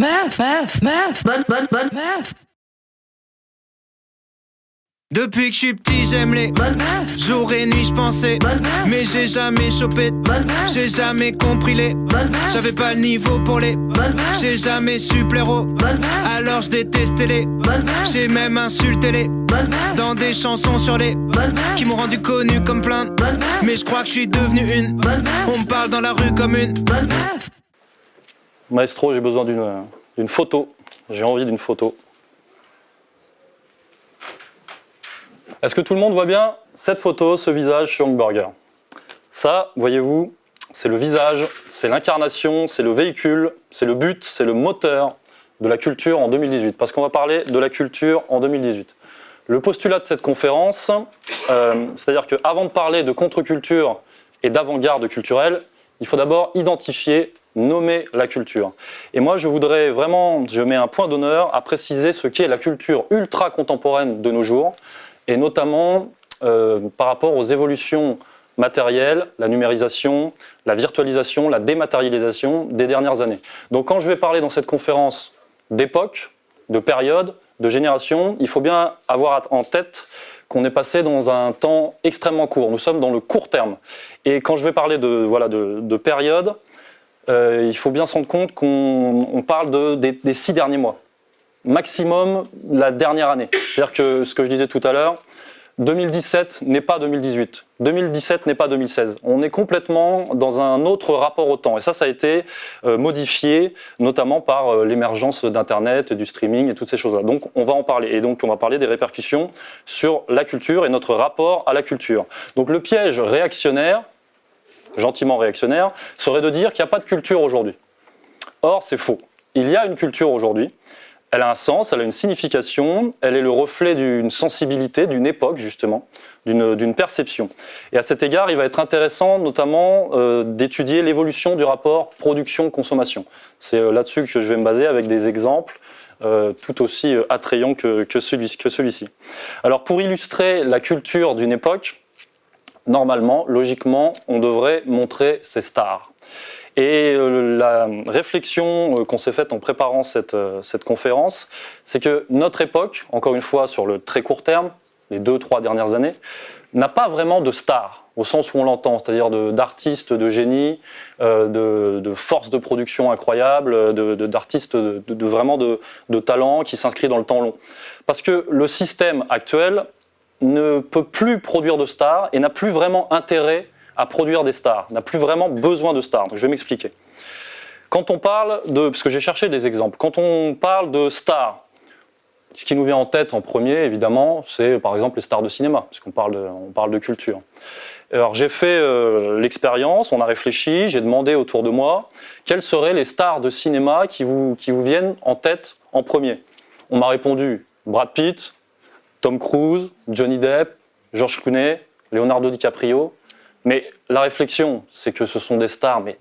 Meuf. Depuis que je suis petit, j'aime les jour et nuit, je pensais, mais j'ai jamais chopé, j'ai jamais compris les, j'avais pas le niveau pour les, j'ai jamais su plaire aux, alors je détestais les, j'ai même insulté les, dans des chansons sur les, qui m'ont rendu connu comme plein, mais je crois que je suis devenu une, on me parle dans la rue comme une. Maestro, j'ai besoin d'une photo, j'ai envie d'une photo. Est-ce que tout le monde voit bien cette photo, ce visage sur Youngburger? Ça, voyez-vous, c'est le visage, c'est l'incarnation, c'est le véhicule, c'est le but, c'est le moteur de la culture en 2018. Parce qu'on va parler de la culture en 2018. Le postulat de cette conférence, c'est-à-dire qu'avant de parler de contre-culture et d'avant-garde culturelle, il faut d'abord identifier, nommer la culture. Et moi, je voudrais vraiment, je mets un point d'honneur à préciser ce qu'est la culture ultra-contemporaine de nos jours, et notamment par rapport aux évolutions matérielles, la numérisation, la virtualisation, la dématérialisation des dernières années. Donc quand je vais parler dans cette conférence d'époque, de période, de génération, il faut bien avoir en tête qu'on est passé dans un temps extrêmement court. Nous sommes dans le court terme. Et quand je vais parler de période, il faut bien se rendre compte qu'on parle des 6 derniers mois. Maximum la dernière année. C'est-à-dire que ce que je disais tout à l'heure, 2017 n'est pas 2018, 2017 n'est pas 2016. On est complètement dans un autre rapport au temps. Et ça a été modifié, notamment par l'émergence d'Internet, du streaming et toutes ces choses-là. Donc on va en parler. Et donc on va parler des répercussions sur la culture et notre rapport à la culture. Donc le piège réactionnaire, gentiment réactionnaire, serait de dire qu'il n'y a pas de culture aujourd'hui. Or, c'est faux. Il y a une culture aujourd'hui. Elle a un sens, elle a une signification, elle est le reflet d'une sensibilité, d'une époque justement, d'une perception. Et à cet égard, il va être intéressant notamment d'étudier l'évolution du rapport production-consommation. C'est là-dessus que je vais me baser avec des exemples tout aussi attrayants que celui-ci. Alors pour illustrer la culture d'une époque, normalement, logiquement, on devrait montrer ses stars. Et la réflexion qu'on s'est faite en préparant cette conférence, c'est que notre époque, encore une fois sur le très court terme, les 2-3 dernières années, n'a pas vraiment de stars, au sens où on l'entend, c'est-à-dire d'artistes de génie, de force de production incroyable, d'artistes vraiment de talent qui s'inscrit dans le temps long. Parce que le système actuel ne peut plus produire de stars et n'a plus vraiment intérêt à produire des stars, n'a plus vraiment besoin de stars. Donc je vais m'expliquer. Quand on parle parce que j'ai cherché des exemples, quand on parle de stars, ce qui nous vient en tête en premier, évidemment, c'est par exemple les stars de cinéma, puisqu'on parle de culture. Alors j'ai fait l'expérience, on a réfléchi, j'ai demandé autour de moi quelles seraient les stars de cinéma qui vous viennent en tête en premier. On m'a répondu Brad Pitt, Tom Cruise, Johnny Depp, George Clooney, Leonardo DiCaprio. Mais la réflexion, c'est que ce sont des stars, mais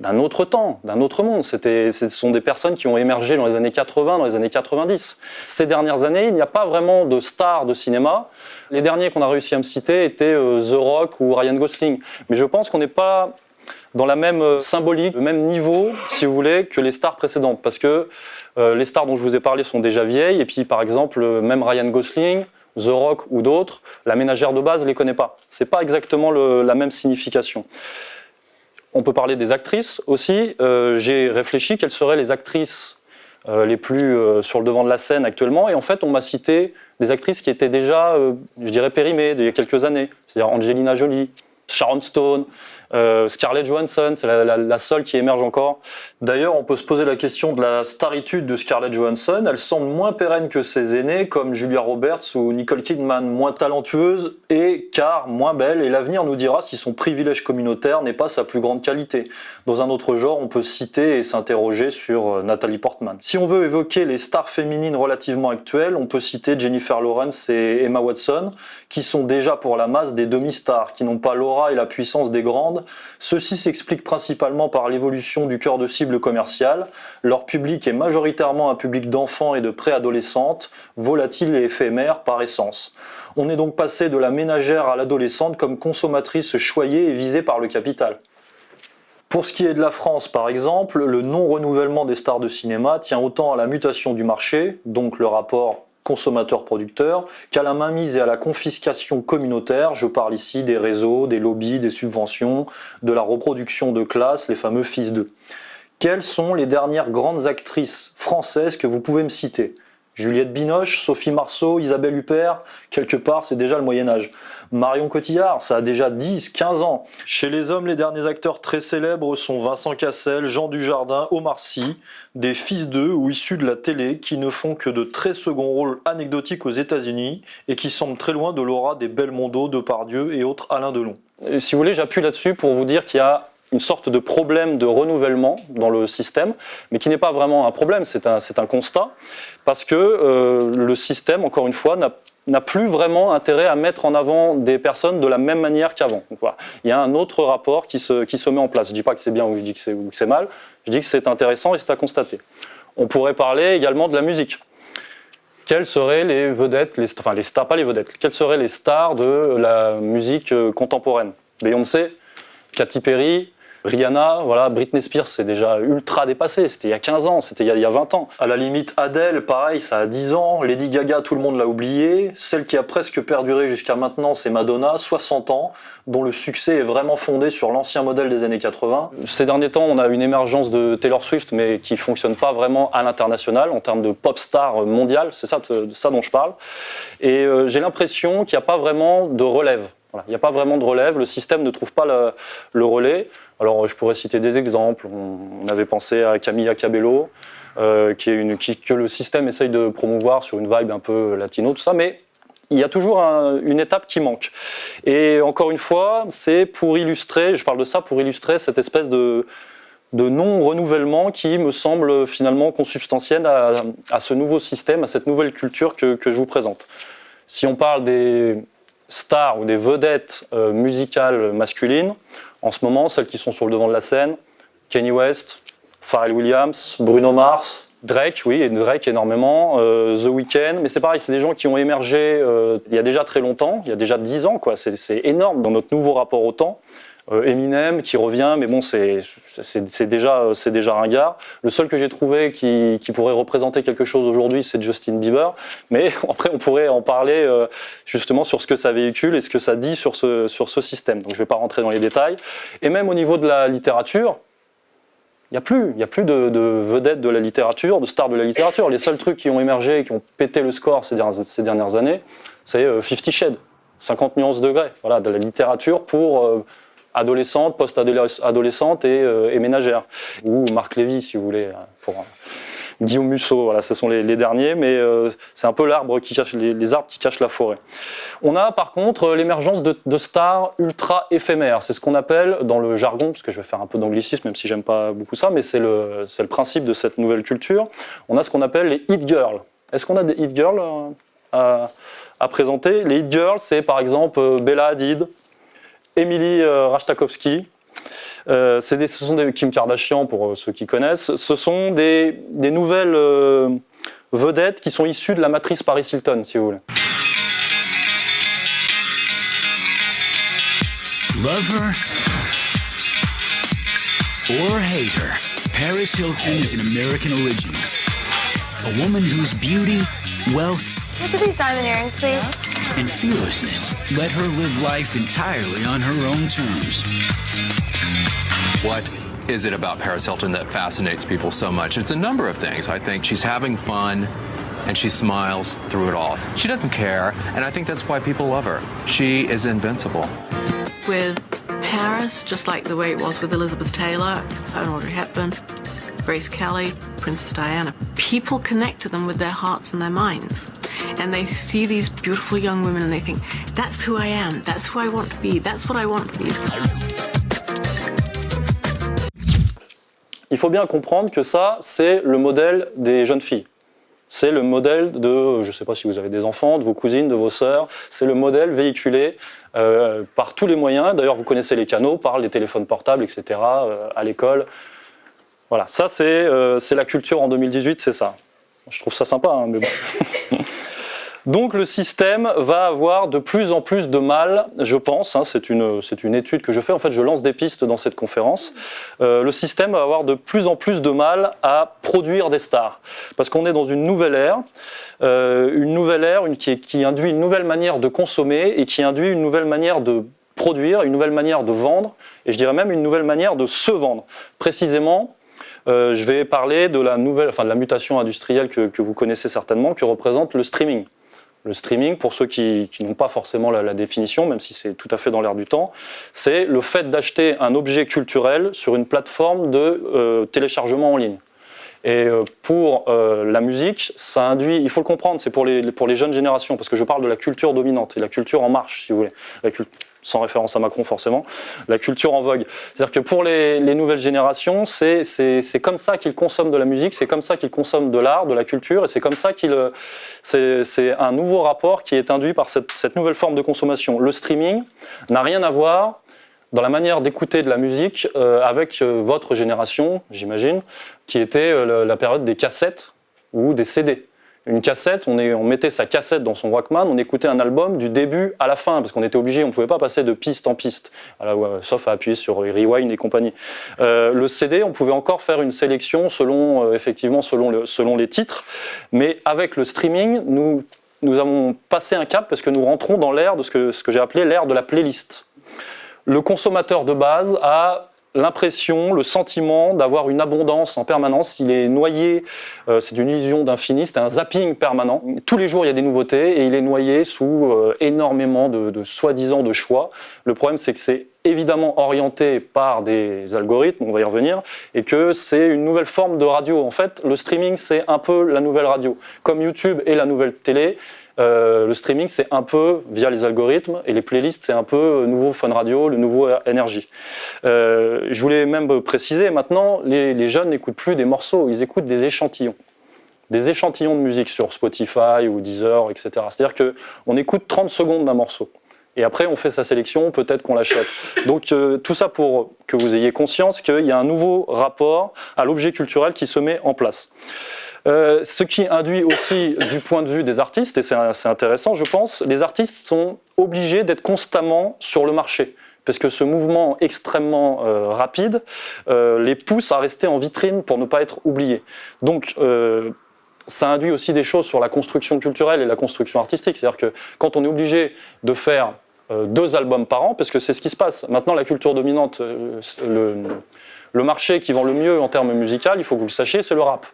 d'un autre temps, d'un autre monde. Ce sont des personnes qui ont émergé dans les années 80, dans les années 90. Ces dernières années, il n'y a pas vraiment de stars de cinéma. Les derniers qu'on a réussi à me citer étaient The Rock ou Ryan Gosling. Mais je pense qu'on n'est pas dans la même symbolique, le même niveau, si vous voulez, que les stars précédentes. Parce que les stars dont je vous ai parlé sont déjà vieilles. Et puis, par exemple, même Ryan Gosling, The Rock ou d'autres, la ménagère de base ne les connaît pas. Ce n'est pas exactement la même signification. On peut parler des actrices aussi. J'ai réfléchi quelles seraient les actrices les plus sur le devant de la scène actuellement. Et en fait, on m'a cité des actrices qui étaient déjà, je dirais, périmées d'il y a quelques années. C'est-à-dire Angelina Jolie, Sharon Stone, Scarlett Johansson, c'est la seule qui émerge encore. D'ailleurs, on peut se poser la question de la staritude de Scarlett Johansson. Elle semble moins pérenne que ses aînés, comme Julia Roberts ou Nicole Kidman, moins talentueuse et car moins belle. Et l'avenir nous dira si son privilège communautaire n'est pas sa plus grande qualité. Dans un autre genre, on peut citer et s'interroger sur Nathalie Portman. Si on veut évoquer les stars féminines relativement actuelles, on peut citer Jennifer Lawrence et Emma Watson, qui sont déjà pour la masse des demi-stars, qui n'ont pas l'aura et la puissance des grandes. Ceci s'explique principalement par l'évolution du cœur de cible commercial. Leur public est majoritairement un public d'enfants et de préadolescentes, volatile et éphémère par essence. On est donc passé de la ménagère à l'adolescente comme consommatrice choyée et visée par le capital. Pour ce qui est de la France, par exemple, le non-renouvellement des stars de cinéma tient autant à la mutation du marché, donc le rapport consommateur-producteur, qu'à la mainmise et à la confiscation communautaire. Je parle ici des réseaux, des lobbies, des subventions, de la reproduction de classe, les fameux fils d'eux. Quelles sont les dernières grandes actrices françaises que vous pouvez me citer ? Juliette Binoche, Sophie Marceau, Isabelle Huppert, quelque part c'est déjà le Moyen-Âge. Marion Cotillard, ça a déjà 10, 15 ans. Chez les hommes, les derniers acteurs très célèbres sont Vincent Cassel, Jean Dujardin, Omar Sy, des fils d'eux ou issus de la télé qui ne font que de très seconds rôles anecdotiques aux États-Unis et qui semblent très loin de l'aura des Belmondo, Depardieu et autres Alain Delon. Si vous voulez, j'appuie là-dessus pour vous dire qu'il y a une sorte de problème de renouvellement dans le système, mais qui n'est pas vraiment un problème, c'est un constat, parce que le système, encore une fois, n'a plus vraiment intérêt à mettre en avant des personnes de la même manière qu'avant. Donc, voilà. Il y a un autre rapport qui se met en place. Je ne dis pas que c'est bien ou je dis que c'est mal, je dis que c'est intéressant et c'est à constater. On pourrait parler également de la musique. Quelles seraient les vedettes, les stars, pas les vedettes, quelles seraient les stars de la musique contemporaine ? Beyoncé, Katy Perry, Rihanna, voilà, Britney Spears, c'est déjà ultra dépassé, c'était il y a 15 ans, c'était il y a 20 ans. À la limite, Adele, pareil, ça a 10 ans. Lady Gaga, tout le monde l'a oublié. Celle qui a presque perduré jusqu'à maintenant, c'est Madonna, 60 ans, dont le succès est vraiment fondé sur l'ancien modèle des années 80. Ces derniers temps, on a une émergence de Taylor Swift, mais qui fonctionne pas vraiment à l'international, en termes de pop star mondiale, c'est de ça dont je parle. Et j'ai l'impression qu'il n'y a pas vraiment de relève. Voilà, il n'y a pas vraiment de relève, le système ne trouve pas le relais. Alors je pourrais citer des exemples, on avait pensé à Camilla Cabello, que le système essaye de promouvoir sur une vibe un peu latino, tout ça, mais il y a toujours une étape qui manque. Et encore une fois, c'est pour illustrer, je parle de ça pour illustrer cette espèce de non-renouvellement qui me semble finalement consubstantiel à ce nouveau système, à cette nouvelle culture que je vous présente. Si on parle des stars ou des vedettes musicales masculines, en ce moment, celles qui sont sur le devant de la scène, Kanye West, Pharrell Williams, Bruno Mars, Drake, oui, et Drake énormément, The Weeknd, mais c'est pareil, c'est des gens qui ont émergé il y a déjà très longtemps, il y a déjà 10 ans, quoi. C'est énorme dans notre nouveau rapport au temps. Eminem qui revient, mais bon, c'est déjà ringard. Le seul que j'ai trouvé qui pourrait représenter quelque chose aujourd'hui, c'est Justin Bieber. Mais après, on pourrait en parler justement sur ce que ça véhicule et ce que ça dit sur ce système. Donc, je ne vais pas rentrer dans les détails. Et même au niveau de la littérature, il n'y a plus de vedettes de la littérature, de stars de la littérature. Les seuls trucs qui ont émergé et qui ont pété le score ces dernières années, c'est 50 Shades, 50 nuances degrés. Voilà, de la littérature pour adolescente, post-adolescente et ménagère. Ou Marc Lévy, si vous voulez, pour Guillaume Musso. Voilà, ce sont les derniers, mais c'est un peu l'arbre qui cache les arbres qui cachent la forêt. On a par contre l'émergence de stars ultra éphémères. C'est ce qu'on appelle dans le jargon, parce que je vais faire un peu d'anglicisme, même si j'aime pas beaucoup ça, mais c'est le principe de cette nouvelle culture. On a ce qu'on appelle les hit girls. Est-ce qu'on a des hit girls à présenter? Les hit girls, c'est par exemple Bella Hadid, Emily Ratajkowski, ce sont des Kim Kardashian pour ceux qui connaissent, ce sont des nouvelles vedettes qui sont issues de la matrice Paris Hilton, si vous voulez. Love her or hate her, Paris Hilton is an American original. A woman whose beauty, wealth, Look at these diamond earrings, please. and fearlessness let her live life entirely on her own terms. What is it about Paris Hilton that fascinates people so much? It's a number of things. I think she's having fun and she smiles through it all. She doesn't care, and I think that's why people love her. She is invincible. With Paris, just like the way it was with Elizabeth Taylor, Audrey Hepburn, Grace Kelly, Princess Diana, people connect to them with their hearts and their minds. And they see these beautiful young women and they think, that's who I am, that's who I want to be, that's what I want to be. Il faut bien comprendre que ça, c'est le modèle des jeunes filles. C'est le modèle de, je ne sais pas si vous avez des enfants, de vos cousines, de vos sœurs. C'est le modèle véhiculé par tous les moyens. D'ailleurs, vous connaissez les canaux, par les téléphones portables, etc., à l'école. Voilà, ça c'est la culture en 2018, c'est ça. Je trouve ça sympa, hein, mais bon. Donc le système va avoir de plus en plus de mal, je pense, hein, c'est une étude que je fais, en fait je lance des pistes dans cette conférence, le système va avoir de plus en plus de mal à produire des stars, parce qu'on est dans une nouvelle ère qui induit une nouvelle manière de consommer et qui induit une nouvelle manière de produire, une nouvelle manière de vendre, et je dirais même une nouvelle manière de se vendre. Précisément, je vais parler de la mutation industrielle que vous connaissez certainement, que représente le streaming. Le streaming, pour ceux qui n'ont pas forcément la définition, même si c'est tout à fait dans l'air du temps, c'est le fait d'acheter un objet culturel sur une plateforme de téléchargement en ligne. Et pour la musique, ça induit, il faut le comprendre, c'est pour les jeunes générations, parce que je parle de la culture dominante et la culture en marche, si vous voulez, sans référence à Macron forcément, la culture en vogue. C'est-à-dire que pour les nouvelles générations, c'est comme ça qu'ils consomment de la musique, c'est comme ça qu'ils consomment de l'art, de la culture, et c'est comme ça c'est un nouveau rapport qui est induit par cette nouvelle forme de consommation. Le streaming n'a rien à voir dans la manière d'écouter de la musique avec votre génération, j'imagine, qui était la période des cassettes ou des CD. Une cassette, on mettait sa cassette dans son Walkman, on écoutait un album du début à la fin, parce qu'on était obligé, on ne pouvait pas passer de piste en piste, sauf à appuyer sur Rewind et compagnie. Le CD, on pouvait encore faire une sélection selon les titres, mais avec le streaming, nous avons passé un cap parce que nous rentrons dans l'ère de ce que j'ai appelé l'ère de la playlist. Le consommateur de base a l'impression, le sentiment d'avoir une abondance en permanence. Il est noyé, c'est une illusion d'infini, c'est un zapping permanent. Tous les jours, il y a des nouveautés et il est noyé sous énormément de soi-disant de choix. Le problème, c'est que c'est évidemment orienté par des algorithmes, on va y revenir, et que c'est une nouvelle forme de radio. En fait, le streaming, c'est un peu la nouvelle radio. Comme YouTube est la nouvelle télé, le streaming, c'est un peu via les algorithmes, et les playlists, c'est un peu nouveau Fun Radio, le nouveau Énergie. Je voulais même préciser, maintenant, les jeunes n'écoutent plus des morceaux, ils écoutent des échantillons. Des échantillons de musique sur Spotify ou Deezer, etc. C'est-à-dire qu'on écoute 30 secondes d'un morceau. Et après, on fait sa sélection, peut-être qu'on l'achète. Donc tout ça pour que vous ayez conscience qu'il y a un nouveau rapport à l'objet culturel qui se met en place. Ce qui induit aussi du point de vue des artistes, et c'est intéressant je pense, les artistes sont obligés d'être constamment sur le marché. Parce que ce mouvement extrêmement rapide les pousse à rester en vitrine pour ne pas être oubliés. Donc ça induit aussi des choses sur la construction culturelle et la construction artistique. C'est-à-dire que quand on est obligé de faire 2 albums par an, parce que c'est ce qui se passe. Maintenant, la culture dominante, le marché qui vend le mieux en termes musicaux, il faut que vous le sachiez, c'est le rap.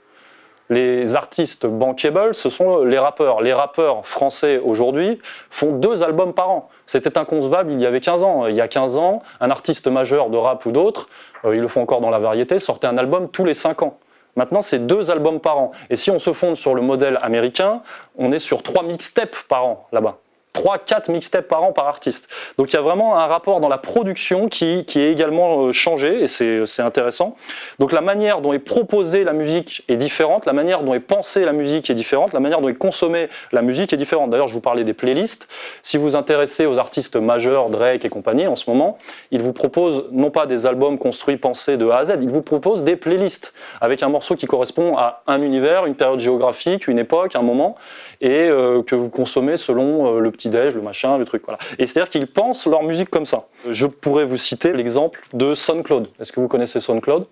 Les artistes bankable, ce sont les rappeurs. Les rappeurs français aujourd'hui font 2 albums par an. C'était inconcevable il y avait 15 ans. Il y a 15 ans, un artiste majeur de rap ou d'autres, ils le font encore dans la variété, sortait un album tous les 5 ans. Maintenant, c'est 2 albums par an. Et si on se fonde sur le modèle américain, on est sur 3 mixtapes par an là-bas. 3-4 mixtapes par an par artiste. Donc il y a vraiment un rapport dans la production qui est également changé, et c'est intéressant. Donc la manière dont est proposée la musique est différente, la manière dont est pensée la musique est différente, la manière dont est consommée la musique est différente. D'ailleurs, je vous parlais des playlists. Si vous vous intéressez aux artistes majeurs, Drake et compagnie, en ce moment, ils vous proposent non pas des albums construits, pensés de A à Z, ils vous proposent des playlists avec un morceau qui correspond à un univers, une période géographique, une époque, un moment, et que vous consommez selon le petit-déj, le machin, le truc, voilà. Et c'est-à-dire qu'ils pensent leur musique comme ça. Je pourrais vous citer l'exemple de SoundCloud. Est-ce que vous connaissez SoundCloud ?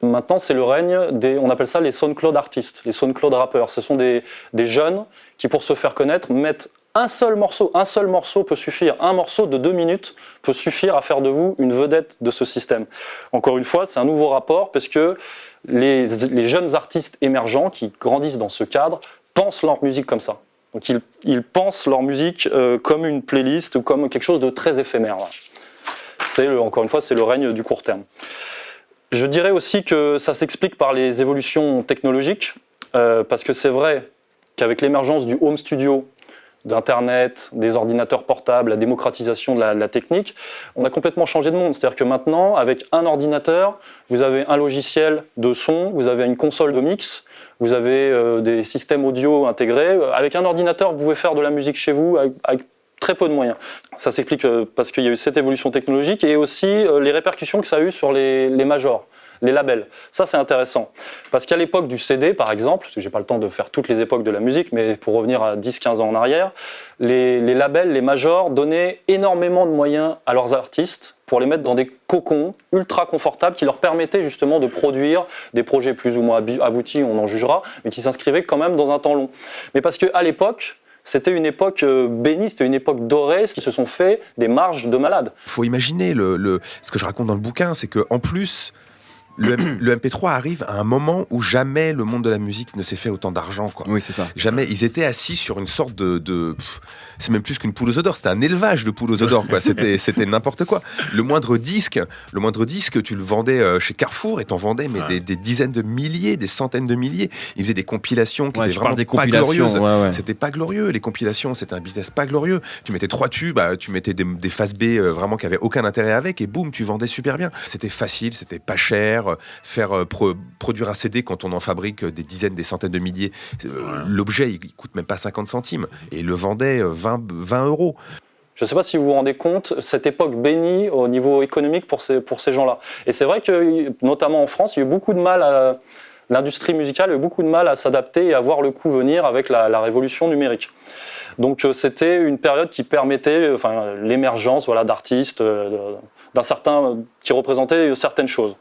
Maintenant, c'est le règne on appelle ça les SoundCloud artistes, les SoundCloud rappeurs. Ce sont des jeunes qui, pour se faire connaître, mettent un seul morceau peut suffire. Un morceau de 2 minutes peut suffire à faire de vous une vedette de ce système. Encore une fois, c'est un nouveau rapport parce que les jeunes artistes émergents qui grandissent dans ce cadre pensent leur musique comme ça. Donc ils pensent leur musique comme une playlist ou comme quelque chose de très éphémère. Encore une fois, c'est le règne du court terme. Je dirais aussi que ça s'explique par les évolutions technologiques, parce que c'est vrai qu'avec l'émergence du home studio, d'Internet, des ordinateurs portables, la démocratisation de la technique, on a complètement changé de monde. C'est-à-dire que maintenant, avec un ordinateur, vous avez un logiciel de son, vous avez une console de mix, vous avez des systèmes audio intégrés. Avec un ordinateur, vous pouvez faire de la musique chez vous avec très peu de moyens. Ça s'explique parce qu'il y a eu cette évolution technologique et aussi les répercussions que ça a eu sur les majors. les labels. Ça, c'est intéressant. Parce qu'à l'époque du CD, par exemple, parce que j'ai pas le temps de faire toutes les époques de la musique, mais pour revenir à 10-15 ans en arrière, les labels, les majors donnaient énormément de moyens à leurs artistes pour les mettre dans des cocons ultra confortables qui leur permettaient justement de produire des projets plus ou moins aboutis, on en jugera, mais qui s'inscrivaient quand même dans un temps long. Mais parce qu'à l'époque, c'était une époque bénie, c'était une époque dorée, qui se sont fait des marges de malades. Il faut imaginer, ce que je raconte dans le bouquin, c'est qu'en plus, le MP3 arrive à un moment où jamais le monde de la musique ne s'est fait autant d'argent, quoi. Oui, c'est ça. Jamais. Ils étaient assis sur une sorte c'est même plus qu'une poule aux œufs d'or, c'était un élevage de poules aux œufs d'or, quoi. C'était n'importe quoi. Le moindre disque, tu le vendais chez Carrefour et t'en vendais des dizaines de milliers, des centaines de milliers. Ils faisaient des compilations qui étaient vraiment pas glorieuses. Ouais. C'était pas glorieux. Les compilations, c'était un business pas glorieux. Tu mettais 3 tubes, tu mettais des faces B vraiment qui avaient aucun intérêt avec, et boum, tu vendais super bien. C'était facile, c'était pas cher. Produire un CD quand on en fabrique des dizaines, des centaines de milliers, l'objet il coûte même pas 50 centimes et il le vendait 20 euros. Je ne sais pas si vous vous rendez compte, cette époque bénie au niveau économique pour ces gens-là. Et c'est vrai que, notamment en France, il y a eu beaucoup de mal l'industrie musicale a eu beaucoup de mal à s'adapter et à voir le coup venir avec la révolution numérique. Donc c'était une période qui permettait l'émergence d'artistes, qui représentaient certaines choses.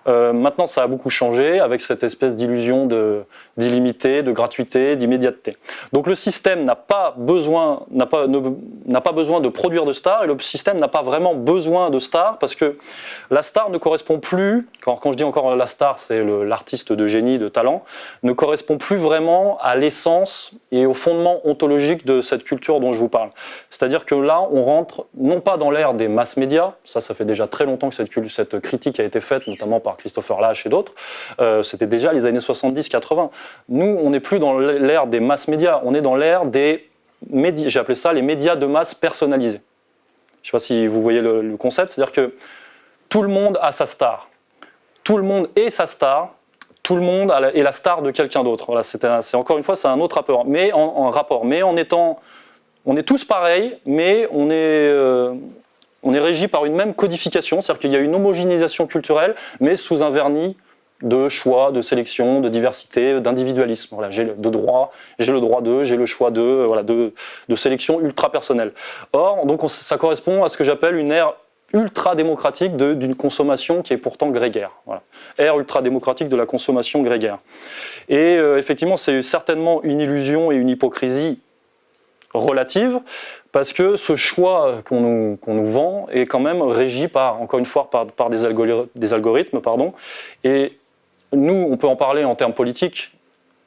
Maintenant, ça a beaucoup changé avec cette espèce d'illusion d'illimité, de gratuité, d'immédiateté. Donc le système n'a pas besoin de produire de stars et le système n'a pas vraiment besoin de stars parce que la star ne correspond plus, quand je dis encore la star, c'est l'artiste de génie, de talent, ne correspond plus vraiment à l'essence et au fondement ontologique de cette culture dont je vous parle. C'est-à-dire que là, on rentre non pas dans l'ère des mass médias, ça fait déjà très longtemps que cette critique a été faite, notamment par Christopher Lasch et d'autres, c'était déjà les années 70-80. Nous, on n'est plus dans l'ère des mass médias, on est dans l'ère des médias, j'ai appelé ça les médias de masse personnalisés. Je ne sais pas si vous voyez le concept, c'est-à-dire que tout le monde a sa star, tout le monde est sa star, tout le monde est la star de quelqu'un d'autre. Voilà, c'est encore une fois, c'est un autre rapport, mais en rapport, mais on est tous pareils, mais on est régi par une même codification, c'est-à-dire qu'il y a une homogénéisation culturelle, mais sous un vernis de choix, de sélection, de diversité, d'individualisme. Voilà, j'ai le droit de, j'ai le choix de sélection ultra personnelle. Or, donc, ça correspond à ce que j'appelle une ère ultra démocratique d'une consommation qui est pourtant grégaire. Voilà. Ère ultra démocratique de la consommation grégaire. Et effectivement, c'est certainement une illusion et une hypocrisie relative, parce que ce choix qu'on nous vend est quand même régi encore une fois, par des algorithmes. Et nous, on peut en parler en termes politiques,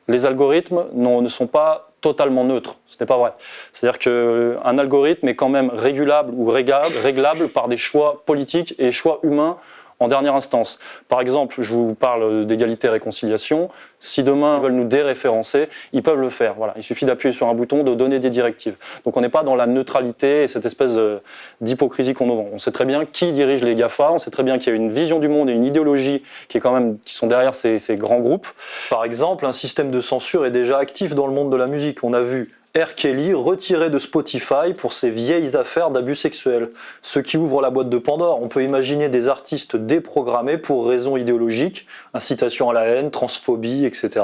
les algorithmes ne sont pas totalement neutres, ce n'est pas vrai. C'est-à-dire qu'un algorithme est quand même régulable ou réglable par des choix politiques et choix humains en dernière instance. Par exemple, je vous parle d'égalité et réconciliation. Si demain ils veulent nous déréférencer, ils peuvent le faire. Voilà. Il suffit d'appuyer sur un bouton, de donner des directives. Donc on n'est pas dans la neutralité et cette espèce d'hypocrisie qu'on nous vend. On sait très bien qui dirige les GAFA, on sait très bien qu'il y a une vision du monde et une idéologie qui sont derrière ces grands groupes. Par exemple, un système de censure est déjà actif dans le monde de la musique. On a vu R. Kelly retiré de Spotify pour ses vieilles affaires d'abus sexuels, ce qui ouvre la boîte de Pandore. On peut imaginer des artistes déprogrammés pour raisons idéologiques, incitation à la haine, transphobie, etc.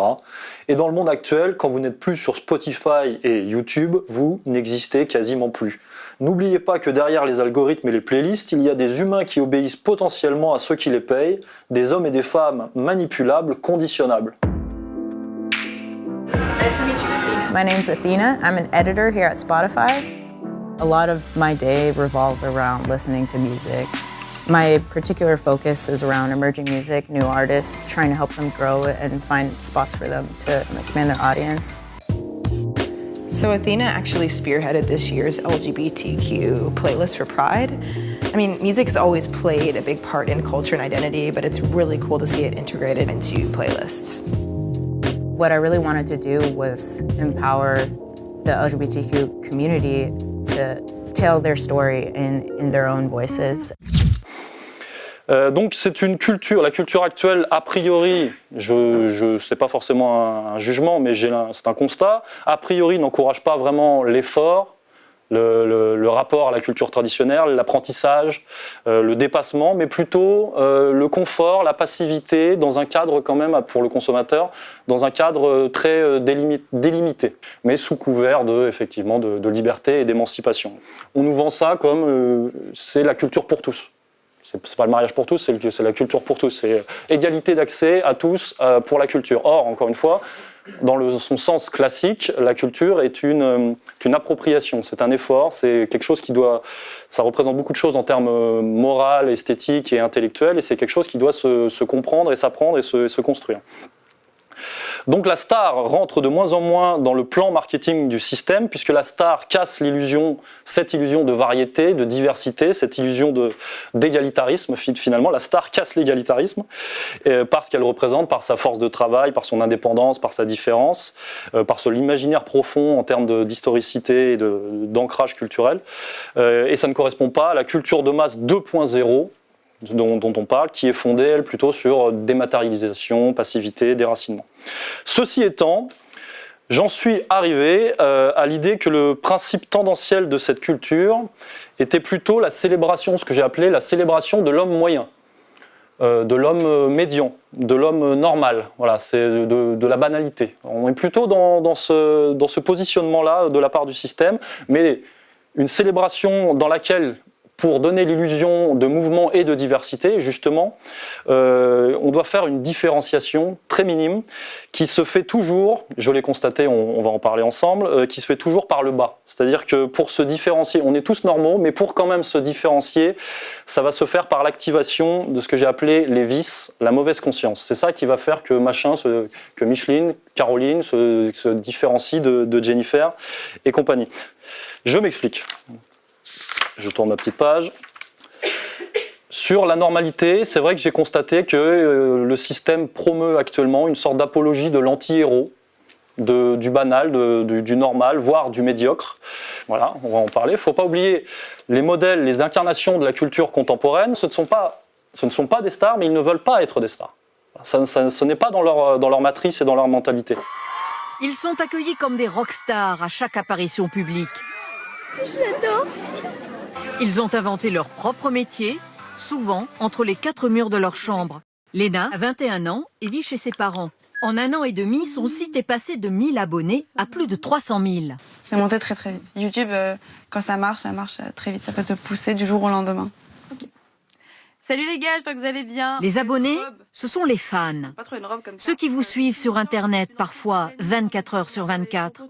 Et dans le monde actuel, quand vous n'êtes plus sur Spotify et YouTube, vous n'existez quasiment plus. N'oubliez pas que derrière les algorithmes et les playlists, il y a des humains qui obéissent potentiellement à ceux qui les payent, des hommes et des femmes manipulables, conditionnables. Nice to meet you. My name's Athena. I'm an editor here at Spotify. A lot of my day revolves around listening to music. My particular focus is around emerging music, new artists, trying to help them grow and find spots for them to expand their audience. So Athena actually spearheaded this year's LGBTQ playlist for Pride. I mean, music has always played a big part in culture and identity, but it's really cool to see it integrated into playlists. What I really wanted to do was empower the LGBTQ community to tell their story in their own voices. Donc c'est une culture, la culture actuelle, a priori, c'est pas forcément un jugement, mais c'est un constat, a priori n'encourage pas vraiment l'effort, le rapport à la culture traditionnelle, l'apprentissage, le dépassement, mais plutôt le confort, la passivité, dans un cadre quand même, pour le consommateur, dans un cadre très délimité, mais sous couvert effectivement de liberté et d'émancipation. On nous vend ça comme c'est la culture pour tous. C'est pas le mariage pour tous, c'est la culture pour tous. C'est égalité d'accès à tous pour la culture. Or, encore une fois, dans son sens classique, la culture est une appropriation, c'est un effort, c'est quelque chose ça représente beaucoup de choses en termes moral, esthétique et intellectuel, et c'est quelque chose qui doit se comprendre et s'apprendre et se construire. Donc la star rentre de moins en moins dans le plan marketing du système, puisque la star casse cette illusion de variété, de diversité, cette illusion d'égalitarisme finalement. La star casse l'égalitarisme parce qu'elle représente, par sa force de travail, par son indépendance, par sa différence, par l'imaginaire profond en termes d'historicité et d'ancrage culturel. Et ça ne correspond pas à la culture de masse 2.0, dont on parle, qui est fondée, elle, plutôt sur dématérialisation, passivité, déracinement. Ceci étant, j'en suis arrivé à l'idée que le principe tendanciel de cette culture était plutôt la célébration, ce que j'ai appelé la célébration de l'homme moyen, de l'homme médian, de l'homme normal. Voilà, c'est de la banalité. On est plutôt dans ce positionnement-là de la part du système, mais une célébration dans laquelle, pour donner l'illusion de mouvement et de diversité, justement, on doit faire une différenciation très minime qui se fait toujours, je l'ai constaté, on va en parler ensemble, qui se fait toujours par le bas. C'est-à-dire que pour se différencier, on est tous normaux, mais pour quand même se différencier, ça va se faire par l'activation de ce que j'ai appelé les vices, la mauvaise conscience. C'est ça qui va faire que que Micheline, Caroline se différencie de Jennifer et compagnie. Je m'explique. Je tourne ma petite page. Sur la normalité, c'est vrai que j'ai constaté que le système promeut actuellement une sorte d'apologie de l'anti-héros, du banal, du normal, voire du médiocre. Voilà, on va en parler. Il ne faut pas oublier les modèles, les incarnations de la culture contemporaine. Ce ne sont pas des stars, mais ils ne veulent pas être des stars. Ce n'est pas dans leur matrice et dans leur mentalité. Ils sont accueillis comme des rockstars à chaque apparition publique. J'adore. Ils ont inventé leur propre métier, souvent entre les 4 murs de leur chambre. Léna a 21 ans et vit chez ses parents. En 1 an et demi, son site est passé de 1000 abonnés à plus de 300 000. C'est monté très très vite. YouTube, quand ça marche très vite. Ça peut te pousser du jour au lendemain. Okay. Salut les gars, j'espère que vous allez bien. Les abonnés, ce sont les fans. Ceux qui vous suivent sur Internet, parfois 24 heures sur 24.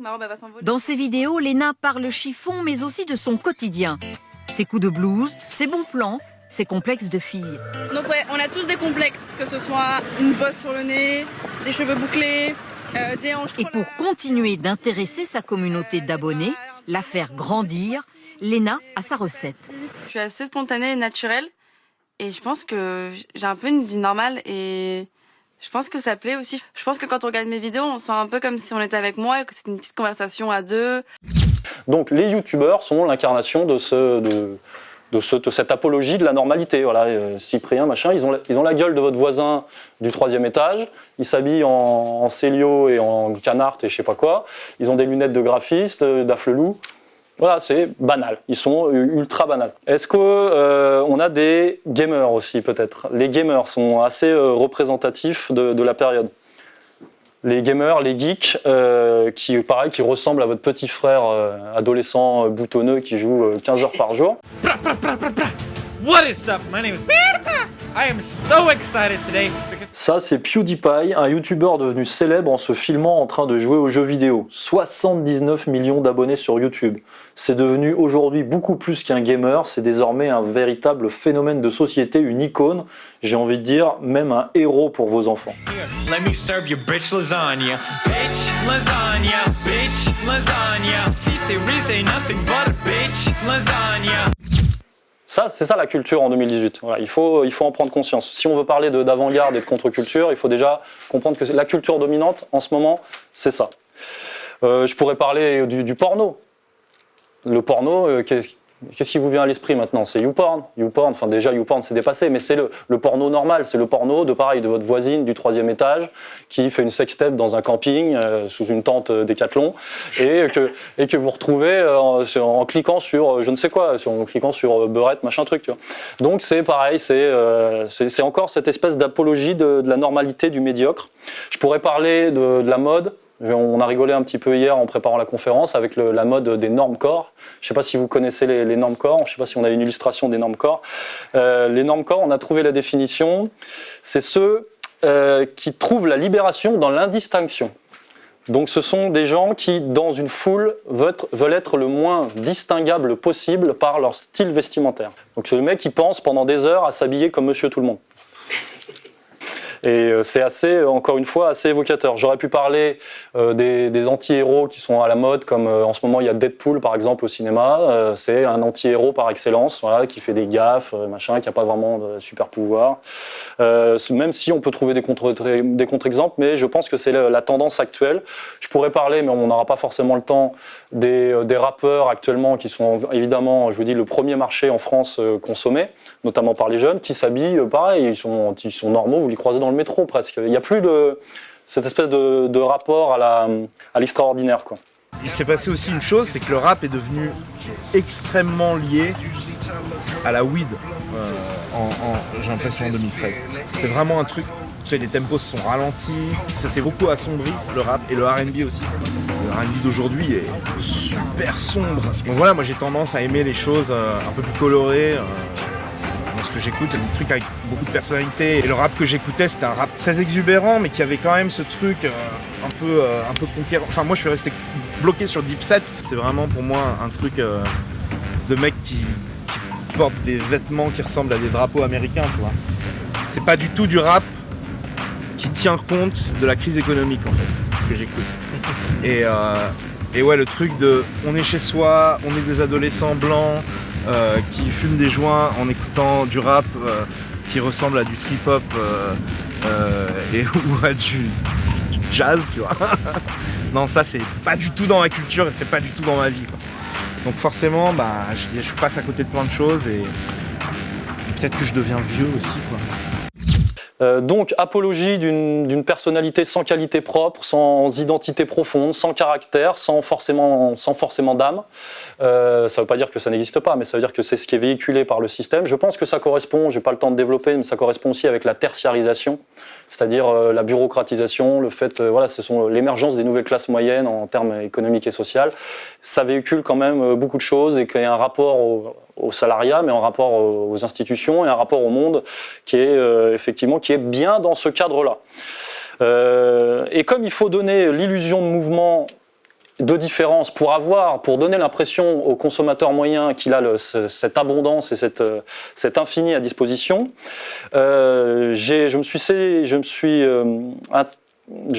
Dans ses vidéos, Léna parle chiffon, mais aussi de son quotidien. Ses coups de blues, ses bons plans, ses complexes de fille. Donc ouais, on a tous des complexes, que ce soit une bosse sur le nez, des cheveux bouclés, des hanches. Et pour continuer d'intéresser sa communauté d'abonnés, la faire grandir, Léna a sa recette. Je suis assez spontanée et naturelle. Et je pense que j'ai un peu une vie normale et je pense que ça plaît aussi. Je pense que quand on regarde mes vidéos, on sent un peu comme si on était avec moi et que c'est une petite conversation à deux. Donc les youtubeurs sont l'incarnation de cette apologie de la normalité. Voilà, Cyprien, machin, ils ont la gueule de votre voisin du 3e étage, ils s'habillent en Célio et en canard et je sais pas quoi, ils ont des lunettes de graphiste, d'afflelou. Voilà, c'est banal. Ils sont ultra banals. Est-ce qu'on a des gamers aussi, peut-être? Les gamers sont assez représentatifs de la période. Les gamers, les geeks, qui ressemblent à votre petit frère adolescent boutonneux qui joue 15 heures par jour. What is up? My name is I am so excited today because... Ça, c'est PewDiePie, un youtubeur devenu célèbre en se filmant en train de jouer aux jeux vidéo. 79 millions d'abonnés sur YouTube. C'est devenu aujourd'hui beaucoup plus qu'un gamer, c'est désormais un véritable phénomène de société, une icône, j'ai envie de dire même un héros pour vos enfants. Let me serve you bitch lasagna. Bitch lasagna, bitch lasagna. T-Series ain't nothing but a bitch lasagna. Ça, c'est ça la culture en 2018. Voilà, il faut en prendre conscience. Si on veut parler d'avant-garde et de contre-culture, il faut déjà comprendre que la culture dominante en ce moment, c'est ça. Je pourrais parler du porno. Le porno, qu'est-ce qui vous vient à l'esprit maintenant? C'est YouPorn. YouPorn, enfin déjà YouPorn c'est dépassé, mais c'est le porno normal. C'est le porno de votre voisine du 3e étage qui fait une sextape dans un camping sous une tente Décathlon et que vous retrouvez en cliquant sur je ne sais quoi, en cliquant sur beurette, machin truc. Tu vois. Donc c'est pareil, c'est encore cette espèce d'apologie de la normalité du médiocre. Je pourrais parler de la mode. On a rigolé un petit peu hier en préparant la conférence avec la mode des normcore. Je ne sais pas si vous connaissez les normcore, je ne sais pas si on a une illustration des normcore. Les normcore, on a trouvé la définition, c'est ceux qui trouvent la libération dans l'indistinction. Donc ce sont des gens qui, dans une foule, veulent être le moins distinguables possible par leur style vestimentaire. Donc c'est le mec qui pense pendant des heures à s'habiller comme Monsieur Tout-le-Monde. Et c'est encore une fois, assez évocateur. J'aurais pu parler des anti-héros qui sont à la mode, comme en ce moment il y a Deadpool par exemple au cinéma. C'est un anti-héros par excellence, voilà, qui fait des gaffes, machin, qui n'a pas vraiment de super pouvoir. Même si on peut trouver des contre-exemples, mais je pense que c'est la tendance actuelle. Je pourrais parler, mais on n'aura pas forcément le temps, des rappeurs actuellement qui sont évidemment, je vous dis, le premier marché en France consommé, notamment par les jeunes, qui s'habillent pareil, ils sont normaux, vous les croisez dans le métro presque. Il n'y a plus cette espèce de rapport à l'extraordinaire, quoi. Il s'est passé aussi une chose, c'est que le rap est devenu extrêmement lié à la weed, j'ai l'impression en 2013. C'est vraiment un truc, tu sais, les tempos se sont ralentis, ça s'est beaucoup assombri, le rap et le R&B aussi. Le R&B d'aujourd'hui est super sombre. Donc voilà, moi j'ai tendance à aimer les choses un peu plus colorées. Ce que j'écoute, un truc avec beaucoup de personnalité. Et le rap que j'écoutais, c'était un rap très exubérant, mais qui avait quand même ce truc un peu conquérant. Enfin, moi, je suis resté bloqué sur Dipset. C'est vraiment pour moi un truc de mec qui porte des vêtements qui ressemblent à des drapeaux américains, tu vois. C'est pas du tout du rap qui tient compte de la crise économique, en fait, que j'écoute. Et ouais, le truc de on est chez soi, on est des adolescents blancs, qui fument des joints en écoutant du rap qui ressemble à du trip-hop ou à du jazz, tu vois. Non, ça c'est pas du tout dans ma culture et c'est pas du tout dans ma vie, quoi. Donc forcément, je passe à côté de plein de choses et peut-être que je deviens vieux aussi, quoi. Donc, apologie d'une personnalité sans qualité propre, sans identité profonde, sans caractère, sans forcément d'âme. Ça ne veut pas dire que ça n'existe pas, mais ça veut dire que c'est ce qui est véhiculé par le système. Je pense que ça correspond, je n'ai pas le temps de développer, mais ça correspond aussi avec la tertiarisation, c'est-à-dire la bureaucratisation, le fait, ce sont l'émergence des nouvelles classes moyennes en termes économiques et sociaux. Ça véhicule quand même beaucoup de choses et qu'il y a un rapport au salariat, mais en rapport aux institutions et un rapport au monde qui est bien dans ce cadre-là. Et comme il faut donner l'illusion de mouvement, de différence pour donner l'impression au consommateur moyen qu'il a cette abondance et cet infini à disposition, je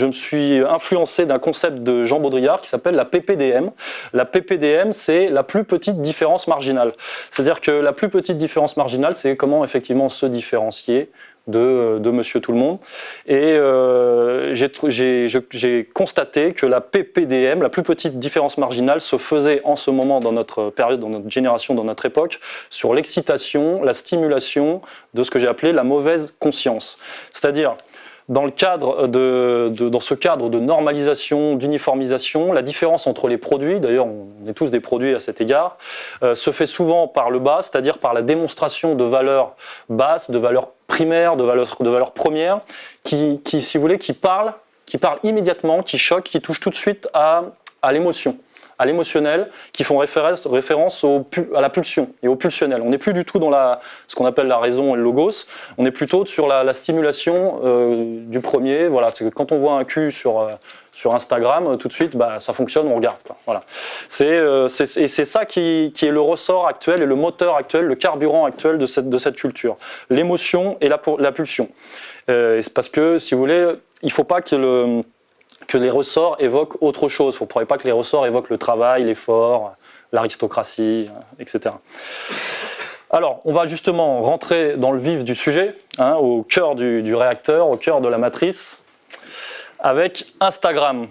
me suis influencé d'un concept de Jean Baudrillard qui s'appelle la PPDM. La PPDM, c'est la plus petite différence marginale. C'est-à-dire que la plus petite différence marginale, c'est comment effectivement se différencier de Monsieur Tout-le-Monde. Et j'ai constaté que la PPDM, la plus petite différence marginale, se faisait en ce moment dans notre période, dans notre génération, dans notre époque, sur l'excitation, la stimulation de ce que j'ai appelé la mauvaise conscience. C'est-à-dire, dans ce cadre de normalisation, d'uniformisation, la différence entre les produits, d'ailleurs on est tous des produits à cet égard, se fait souvent par le bas, c'est-à-dire par la démonstration de valeurs basses, de valeurs primaires, de valeurs premières, qui si vous voulez, qui parlent immédiatement, qui choquent, qui touchent tout de suite à l'émotion, à l'émotionnel, qui font référence à la pulsion et au pulsionnel. On n'est plus du tout dans ce qu'on appelle la raison et le logos, on est plutôt sur la stimulation du premier. Voilà, c'est que quand on voit un cul sur Instagram, tout de suite, ça fonctionne, on regarde, quoi. Voilà. C'est ça qui est le ressort actuel et le moteur actuel, le carburant actuel de cette culture. L'émotion et la pulsion. Et c'est parce que, si vous voulez, il ne faut pas que les ressorts évoquent autre chose. Il ne faudrait pas que les ressorts évoquent le travail, l'effort, l'aristocratie, etc. Alors, on va justement rentrer dans le vif du sujet, au cœur du réacteur, au cœur de la matrice, avec Instagram.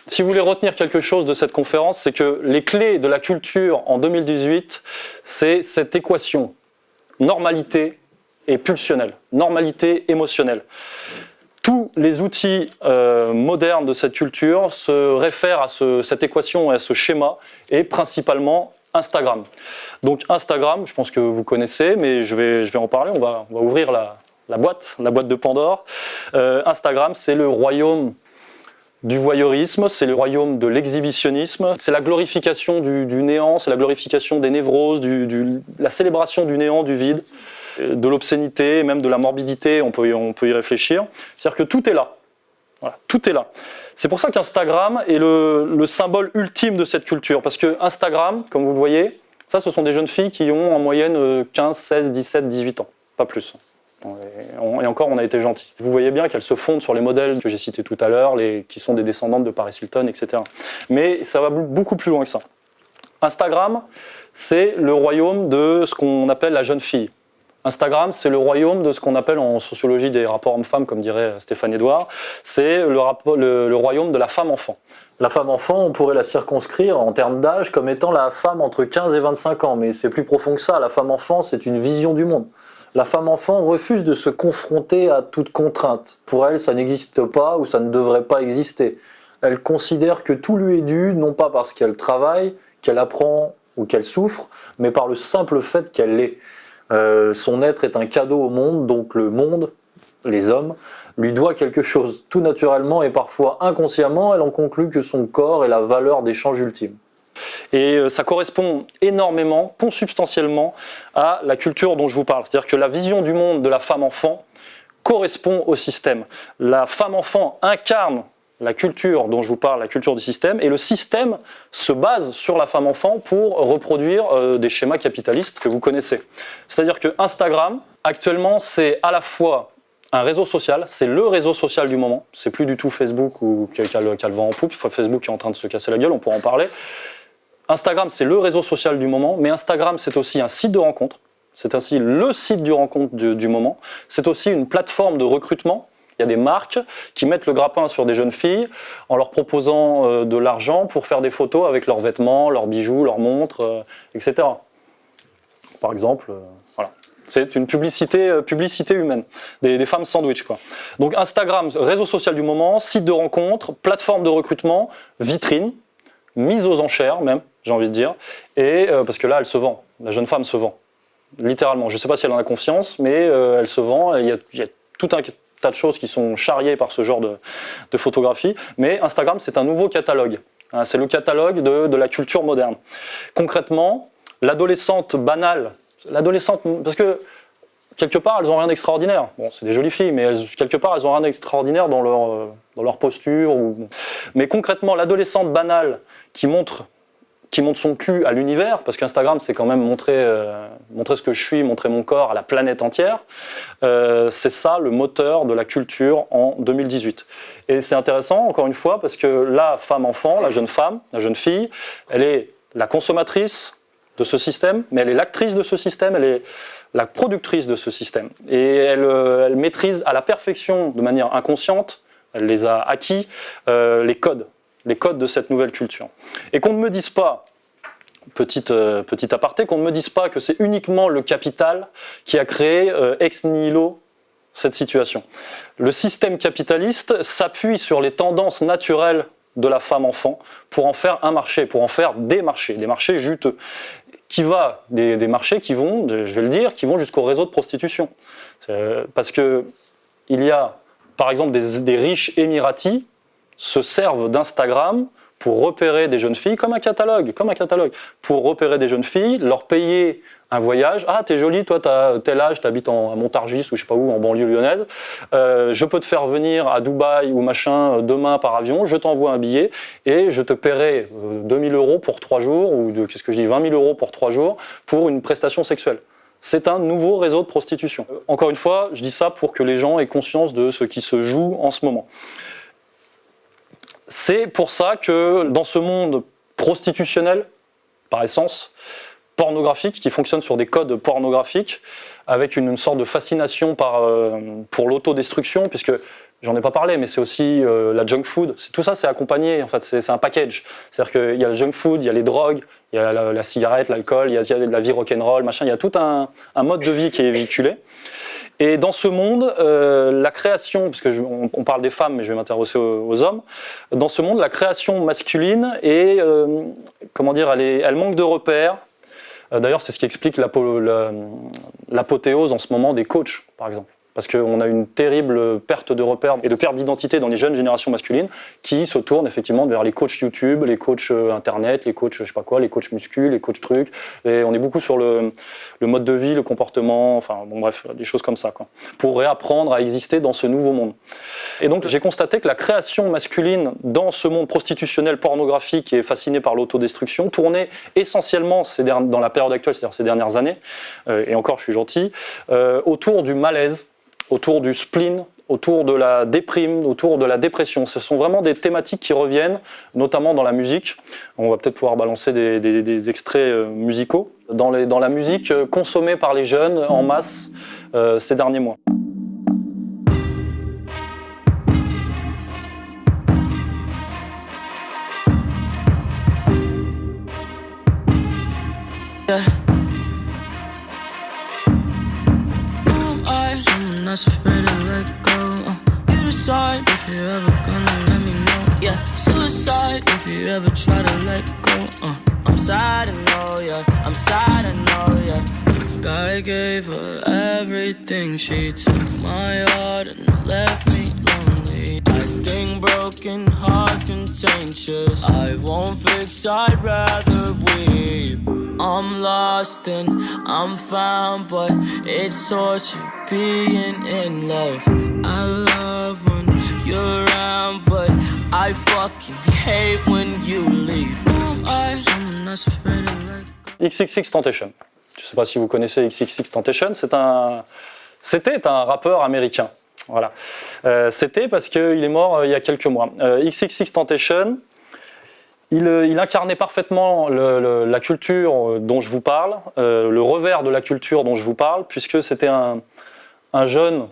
Si vous voulez retenir quelque chose de cette conférence, c'est que les clés de la culture en 2018, c'est cette équation normalité et pulsionnelle, normalité émotionnelle. Tous les outils modernes de cette culture se réfèrent à cette équation et à ce schéma, et principalement Instagram. Donc Instagram, je pense que vous connaissez, mais je vais en parler, on va ouvrir la boîte de Pandore. Instagram, c'est le royaume du voyeurisme, c'est le royaume de l'exhibitionnisme, c'est la glorification du néant, c'est la glorification des névroses, la célébration du néant, du vide, de l'obscénité, même de la morbidité, on peut y réfléchir. C'est-à-dire que tout est là. Voilà, tout est là. C'est pour ça qu'Instagram est le symbole ultime de cette culture, parce que Instagram, comme vous le voyez, ça, ce sont des jeunes filles qui ont en moyenne 15, 16, 17, 18 ans, pas plus. Et encore, on a été gentils. Vous voyez bien qu'elles se fondent sur les modèles que j'ai cités tout à l'heure, qui sont des descendantes de Paris Hilton, etc. Mais ça va beaucoup plus loin que ça. Instagram, c'est le royaume de ce qu'on appelle la jeune fille. Instagram, c'est le royaume de ce qu'on appelle en sociologie des rapports hommes-femmes, comme dirait Stéphane Edouard, c'est le royaume de la femme-enfant. La femme-enfant, on pourrait la circonscrire en termes d'âge comme étant la femme entre 15 et 25 ans, mais c'est plus profond que ça. La femme-enfant, c'est une vision du monde. La femme-enfant refuse de se confronter à toute contrainte. Pour elle, ça n'existe pas ou ça ne devrait pas exister. Elle considère que tout lui est dû, non pas parce qu'elle travaille, qu'elle apprend ou qu'elle souffre, mais par le simple fait qu'elle l'est. Son être est un cadeau au monde, donc le monde, les hommes, lui doit quelque chose. Tout naturellement et parfois inconsciemment, elle en conclut que son corps est la valeur d'échange ultime. Et ça correspond énormément, consubstantiellement, à la culture dont je vous parle. C'est-à-dire que la vision du monde de la femme-enfant correspond au système. La femme-enfant incarne la culture dont je vous parle, la culture du système, et le système se base sur la femme-enfant pour reproduire des schémas capitalistes que vous connaissez. C'est-à-dire que Instagram, actuellement, c'est à la fois un réseau social, c'est le réseau social du moment, c'est plus du tout Facebook qui a le vent en poupe, Facebook est en train de se casser la gueule, on pourra en parler. Instagram, c'est le réseau social du moment, mais Instagram, c'est aussi un site de rencontre, c'est ainsi le site de rencontre du moment, c'est aussi une plateforme de recrutement. Il y a des marques qui mettent le grappin sur des jeunes filles en leur proposant de l'argent pour faire des photos avec leurs vêtements, leurs bijoux, leurs montres, etc. Par exemple, voilà. C'est une publicité humaine, des femmes sandwich, quoi. Donc Instagram, réseau social du moment, site de rencontre, plateforme de recrutement, vitrine, mise aux enchères même, j'ai envie de dire, et parce que là, elle se vend, la jeune femme se vend, littéralement. Je ne sais pas si elle en a confiance, mais elle se vend, il y a tout un tas de choses qui sont charriées par ce genre de photographie, mais Instagram, c'est un nouveau catalogue. C'est le catalogue de la culture moderne. Concrètement, l'adolescente banale, parce que quelque part, elles n'ont rien d'extraordinaire. Bon, c'est des jolies filles, mais quelque part, elles n'ont rien d'extraordinaire dans leur posture. Mais concrètement, l'adolescente banale qui montre son cul à l'univers, parce qu'Instagram, c'est quand même montrer ce que je suis, montrer mon corps à la planète entière, c'est ça le moteur de la culture en 2018. Et c'est intéressant, encore une fois, parce que la femme-enfant, la jeune fille, elle est la consommatrice de ce système, mais elle est l'actrice de ce système, elle est la productrice de ce système. Et elle maîtrise à la perfection, de manière inconsciente, elle les a acquis, les codes de cette nouvelle culture. Et qu'on ne me dise pas, petit aparté, qu'on ne me dise pas que c'est uniquement le capital qui a créé ex nihilo cette situation. Le système capitaliste s'appuie sur les tendances naturelles de la femme-enfant pour en faire un marché, pour en faire des marchés juteux. Des marchés qui vont, je vais le dire, qui vont jusqu'au réseau de prostitution. Parce que il y a, par exemple, des riches émiratis se servent d'Instagram pour repérer des jeunes filles comme un catalogue, pour repérer des jeunes filles, leur payer un voyage. Ah, t'es jolie, toi, t'as tel âge, t'habites à Montargis ou je sais pas où, en banlieue lyonnaise. Je peux te faire venir à Dubaï ou machin demain par avion, je t'envoie un billet et je te paierai 2000 € pour 3 jours, ou 20 000 € pour 3 jours pour une prestation sexuelle. C'est un nouveau réseau de prostitution. Encore une fois, je dis ça pour que les gens aient conscience de ce qui se joue en ce moment. C'est pour ça que dans ce monde prostitutionnel, par essence, pornographique, qui fonctionne sur des codes pornographiques, avec une sorte de fascination pour l'autodestruction, puisque J'en ai pas parlé, mais c'est aussi la junk food. Tout ça, c'est accompagné, en fait, c'est un package. C'est-à-dire qu'il y a le junk food, il y a les drogues, il y a la cigarette, l'alcool, il y a la vie rock'n'roll, machin. Il y a tout un mode de vie qui est véhiculé. Et dans ce monde, la création, parce on parle des femmes, mais je vais m'intéresser aux hommes, dans ce monde, la création masculine est, elle manque de repères. D'ailleurs, c'est ce qui explique l'apothéose en ce moment des coachs, par exemple. Parce qu'on a une terrible perte de repères et de perte d'identité dans les jeunes générations masculines qui se tournent effectivement vers les coachs YouTube, les coachs Internet, les coachs je sais pas quoi, les coachs muscu, les coachs trucs. Et on est beaucoup sur le mode de vie, le comportement, enfin bon bref, des choses comme ça, quoi, pour réapprendre à exister dans ce nouveau monde. Et donc j'ai constaté que la création masculine dans ce monde prostitutionnel pornographique qui est fasciné par l'autodestruction tournait essentiellement dans la période actuelle, c'est-à-dire ces dernières années, et encore je suis gentil, autour du malaise, autour du spleen, autour de la déprime, autour de la dépression. Ce sont vraiment des thématiques qui reviennent, notamment dans la musique. On va peut-être pouvoir balancer des extraits musicaux. Dans la musique consommée par les jeunes en masse ces derniers mois. Someone that's afraid to let go. You decide if you're ever gonna let me know. Yeah, suicide if you ever try to let go. I'm sad, I know, yeah. I'm sad, I know, yeah. I gave her everything. She took my heart and left me lonely. I think broken hearts contagious. I won't fix, I'd rather weep. I'm lost and I'm found, but it's torture being in love. I love when you're around, but I fucking hate when you leave. Someone that's afraid to let go. XXXTentacion. Je ne sais pas si vous connaissez XXXTentacion, c'était un rappeur américain. Voilà. C'était parce qu'il est mort il y a quelques mois. XXXTentacion, il incarnait parfaitement la culture dont je vous parle, le revers de la culture dont je vous parle, puisque c'était un jeune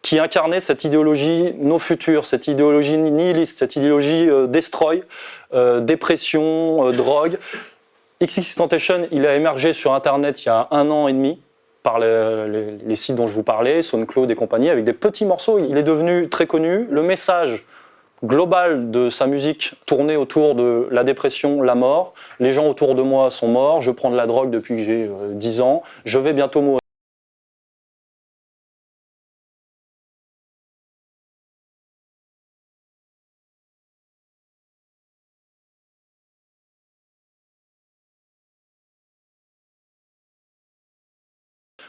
qui incarnait cette idéologie no future, cette idéologie nihiliste, cette idéologie destroy, dépression, drogue. XXXTentacion, il a émergé sur Internet il y a 1 an et demi par les sites dont je vous parlais, SoundCloud et compagnie, avec des petits morceaux. Il est devenu très connu. Le message global de sa musique tournait autour de la dépression, la mort. Les gens autour de moi sont morts. Je prends de la drogue depuis que j'ai 10 ans. Je vais bientôt mourir.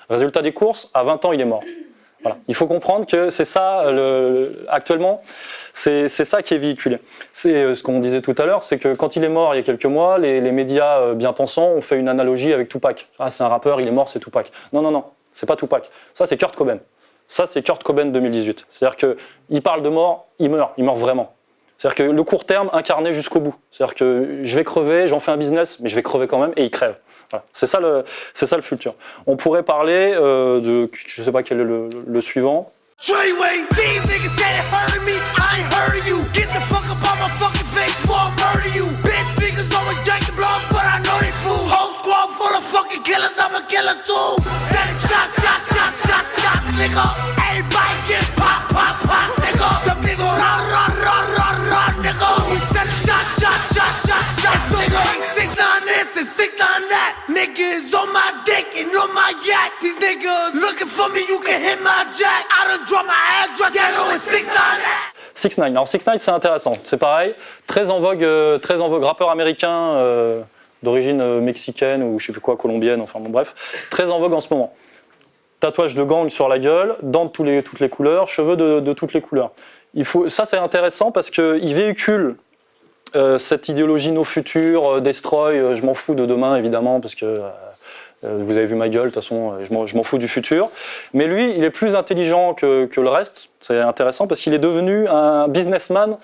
Résultat des courses, à 20 ans, il est mort. Voilà. Il faut comprendre que c'est ça, actuellement, c'est ça qui est véhiculé. C'est ce qu'on disait tout à l'heure, c'est que quand il est mort il y a quelques mois, les médias bien pensants ont fait une analogie avec Tupac. Ah, c'est un rappeur, il est mort, c'est Tupac. Non, non, non, c'est pas Tupac. Ça, c'est Kurt Cobain. Ça, c'est Kurt Cobain 2018. C'est-à-dire qu'il parle de mort, il meurt vraiment. C'est-à-dire que le court terme incarné jusqu'au bout. C'est-à-dire que je vais crever, j'en fais un business, mais je vais crever quand même, et il crève. Voilà. C'est ça le futur. On pourrait parler de, je sais pas quel est le suivant. Treyway, these niggas said it hurt me, I ain't heard of you. Get the fuck up on my fucking face before I murder you. Bitch niggas always drink the blood, but I know they fool. Whole squad full of fucking killers, I'm a killer too. Set it, shot, nigga. Everybody get pop, nigga. The nigga run, nigga. We set it, shot, nigga. 6'9" this and 6'9" that. Niggas on my dick and on my yacht. These niggas looking for me, you can hit my jack. I done drop my address, yeah, no, it's 6'9" that. 6ix9ine. Alors 6ix9ine, c'est intéressant. C'est pareil, très en vogue, rappeur américain d'origine mexicaine ou je sais plus quoi, colombienne, enfin bon bref, très en vogue en ce moment. Tatouage de gang sur la gueule, dents de toutes les couleurs, cheveux de toutes les couleurs. Ça c'est intéressant parce qu'il véhicule cette idéologie no futur, destroy, je m'en fous de demain évidemment parce que vous avez vu ma gueule, de toute façon je m'en fous du futur. Mais lui, il est plus intelligent que le reste, c'est intéressant parce qu'il est devenu un businessman.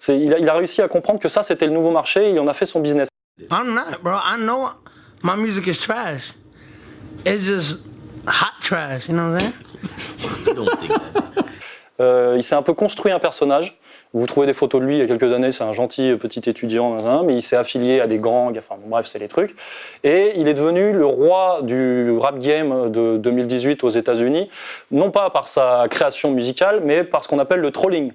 Il a réussi à comprendre que ça c'était le nouveau marché et il en a fait son business. I'm not, bro. I know my music is trash. It's just hot trash, you know what I'm saying? Il s'est un peu construit un personnage. Vous trouvez des photos de lui il y a quelques années, c'est un gentil petit étudiant, mais il s'est affilié à des gangs, enfin bon, bref, c'est les trucs. Et il est devenu le roi du rap game de 2018 aux États-Unis, non pas par sa création musicale, mais par ce qu'on appelle le trolling.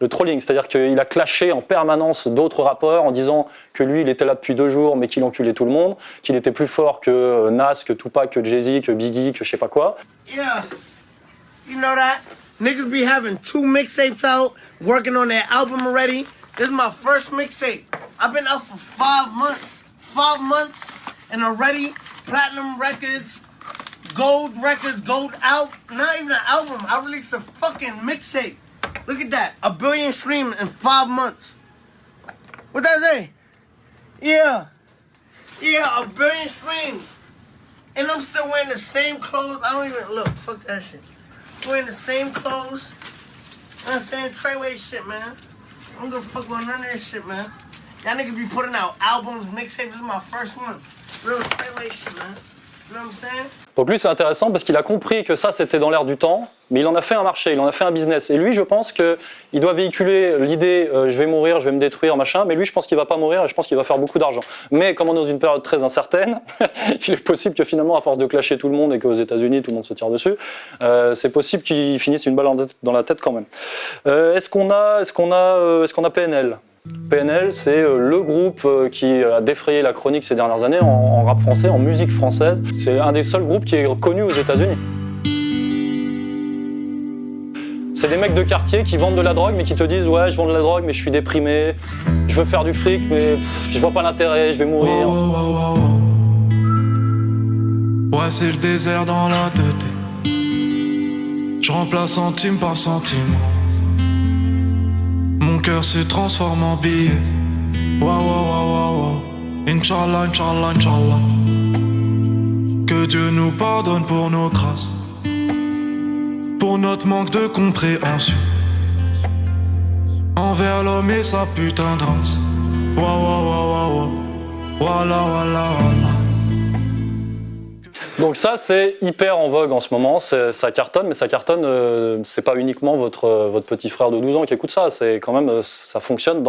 Le trolling, c'est-à-dire qu'il a clashé en permanence d'autres rappeurs en disant que lui, il était là depuis 2 jours, mais qu'il enculait tout le monde, qu'il était plus fort que Nas, que Tupac, que Jay-Z, que Biggie, que je sais pas quoi. Yeah, you know that? Niggas be having 2 mixtapes out, working on their album already. This is my first mixtape. I've been out for 5 months. 5 months, and already platinum records, gold out. Not even an album. I released a fucking mixtape. Look at that. 1 billion streams in 5 months. What that say? Yeah. Yeah, 1 billion streams. And I'm still wearing the same clothes. I don't even look. Fuck that shit. Wearing the same clothes. You know what I'm saying? Treyway shit, man. I don't give a fuck about none of that shit, man. Y'all niggas be putting out albums, mixtapes. This is my first one. Real Treyway shit, man. You know what I'm saying? Donc lui, c'est intéressant parce qu'il a compris que ça, c'était dans l'air du temps, mais il en a fait un marché, il en a fait un business. Et lui, je pense qu'il doit véhiculer l'idée je vais mourir, je vais me détruire, machin, mais lui, je pense qu'il va pas mourir et je pense qu'il va faire beaucoup d'argent. Mais comme on est dans une période très incertaine, il est possible que finalement, à force de clasher tout le monde et qu'aux États-Unis tout le monde se tire dessus, c'est possible qu'il finisse une balle dans la tête quand même. Est-ce qu'on a PNL ? PNL, c'est le groupe qui a défrayé la chronique ces dernières années en rap français, en musique française. C'est un des seuls groupes qui est connu aux États-Unis. C'est des mecs de quartier qui vendent de la drogue, mais qui te disent « Ouais, je vends de la drogue, mais je suis déprimé, je veux faire du fric, mais je vois pas l'intérêt, je vais mourir. » Ouais, c'est le désert dans la tête. Je remplace centime par centime. Mon cœur se transforme en billet. Wow, wow, wow, wow, wow. Inch'Allah, Inch'Allah, Inch'Allah. Que Dieu nous pardonne pour nos grâces, pour notre manque de compréhension envers l'homme et sa putain de race. Wow, wow, wow, wow, wow. Voilà, voilà, voilà. Donc ça, c'est hyper en vogue en ce moment, ça cartonne, mais ça cartonne, c'est pas uniquement votre petit frère de 12 ans qui écoute ça, c'est quand même, ça fonctionne